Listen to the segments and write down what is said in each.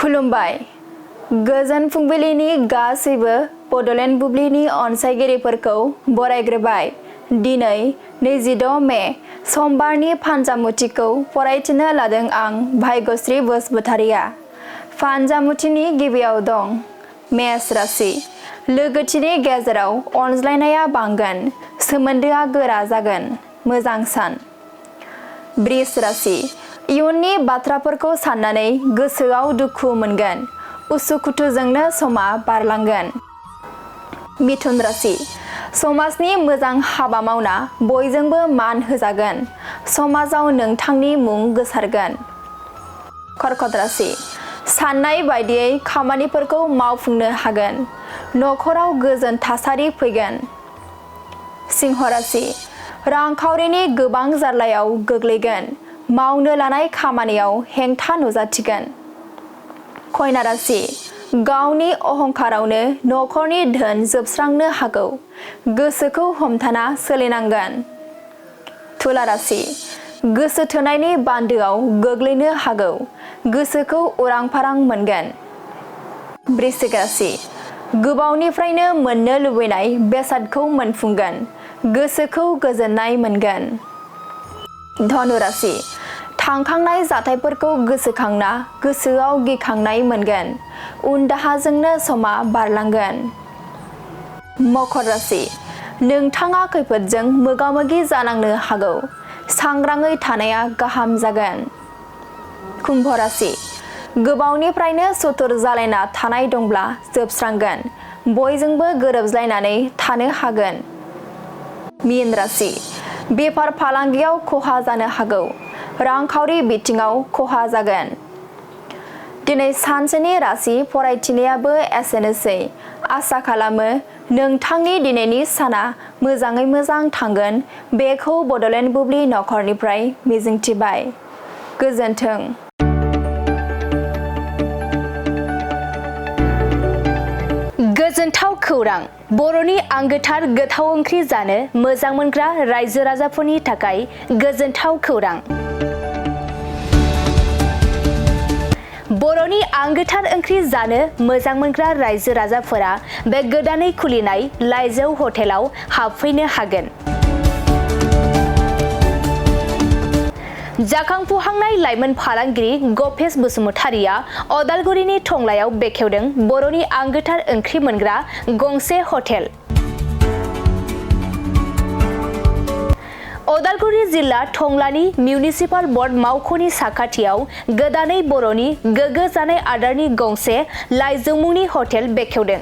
खुलुमबाय गोजोन फुंबिलिनि गासैबो बड'लेण्ड बुब्लिनि अनसायगिरिफोरखौ बरायग्रोबाय। दिनै 26 मे समबारनि फानजामुथिखौ फरायथिनो लादों आं भाग्यश्री बसुमतारिया। फानजामुथिनि गिबियाव दं मेष राशि। लोगोथिनि गेजेराव अनज्लायनाया बांगोन, सोमोन्दोआ गोरा जागोन, मोजां सान। वृष राशि। इयुननि बाथ्राफोरखौ साननानै गोसोआव दुखु मोनगोन, उसुखुथुजोंनो समा बारलांगोन। मिथुन राशि। समाजनि मोजां हाबा मावना बयजोंबो मान होजागोन, समाजाव नोंथांनि मुं गोसारगोन। कर्कट राशि। साननाय बायदियै खामानिफोरखौ मावफुंनो हागोन, नखराव गोजोन थासारि फैगोन। सिंह राशि। रांखावरिनि गोबां जारलायाव गोग्लैगोन, मावनो लानाय खामानियाव हेंथा नुजाथिगोन। कन्या राशि। गावनि अहंकारावनो नखरनि धोन जोबस्रांनो हागौ, गोसोखौ हमथाना सोलिनांगोन। तुला राशि। गोसो थोनायनि बान्दोआव गोग्लैनो हागौ, गोसोखौ उरां फारां मोनगोन। वृश्चिक राशि। गोबावनिफ्रायनो मोननो लुबैनाय बेसादखौ मोनफुंगोन, गोसोखौ गोजोननाय मोनगोन। धनु राशि। थांखांनाय जाथायफोरखौ गोसोखांना गोसोआव गिखांनाय मोनगोन, उनदाहाजोंनो समा बारलांगोन। मकर राशि। नोंथाङा खैफोदजों मोगा-मोगि जानांनो हागौ, सांग्राङै थानाया गाहाम जागोन। कुम्भ राशि। गोबावनिफ्रायनो सुथुर जालायना थानाय दंब्ला जोबस्रांगोन, बयजोंबो गोरोबज्लायनानै थानो हागोन। मीन राशि। बेफार फालांगियाव खहा जानो हागौ, रांखावरि बिथिङाव खहा जागोन। दिनै सानसेनि राशि फरायथिनायाबो एसेनोसै। आसा खालामो नोंथांनि दिनैनि साना मोजाङै मोजां थांगोन, बेखौ बड'लेण्ड बुब्लि नखरनिफ्राय मिजिंथिबाय। गोजोन्थों। गोजोनथाव खौरां। बर'नि आंगोथार गोथाव ओंख्रि जानो मोजां मोनग्रा रायजो राजाफोरनि थाखाय गोजोनथाव खौरां। बर'नि आंगोथार ओंख्रि जानो मोजां मोनग्रा रायजो राजाफोरा बे गोदानै खुलिनाय लाइजौ हटेलाव हाबफैनो हागोन। जाखांफुहांनाय लाइमोन फालांगिरि गपेश बसुमतारिया अदालगुरिनि टंलायाव बेखेवदों बर'नि आंगोथार ओंख्रि मोनग्रा गंसे हटेल। अदालगुरि जिल्ला टंलानि मिउनिसिपाल बर्ड मावख'नि साखाथियाव गोदानै बर'नि गोग्गो जानाय आदारनि गंसे लाइजौ मुंनि हटेल बेखेवदों।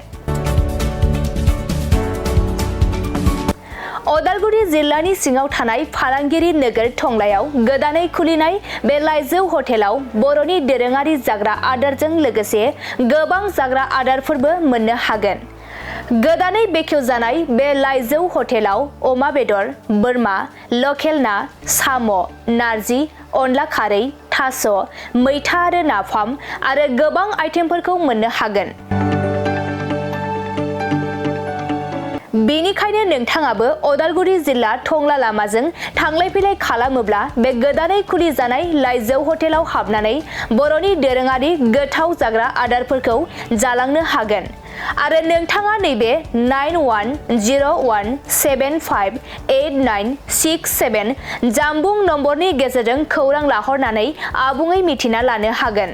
अदालगुरि जिल्लानि सिङाव थानाय फालांगिरि नोगोर टंलायाव गोदानै खुलिनाय बे लाइजौ हटेलाव बर'नि दोरोङारि जाग्रा आदारजों लोगोसे गोबां जाग्रा आदारफोरबो मोननो हागोन। गोदानै बेखेवजानाय बे लाइजौ हटेलाव अमा बेदर, बोरमा, लकेल ना, साम', नारजि, अनला खारै, थास', मैथा आरो नाफाम आरो गोबां आइटेमफोरखौ मोननो हागोन। बेनिखायनो नोंथाङाबो अदालगुरि जिल्ला टंला लामाजों थांलाय फैलाय खालामोब्ला बे गोदानै खुलिजानाय लाइजौ हटेलाव हाबनानै बर'नि दोरोङारि गोथाव जाग्रा आदारफोरखौ जालांनो हागोन। आरो नोंथाङा नैबे 9101758967 जानबुं नम्बरनि गेजेरजों खौरां लाहरनानै आबुङै मिथिना लानो हागोन।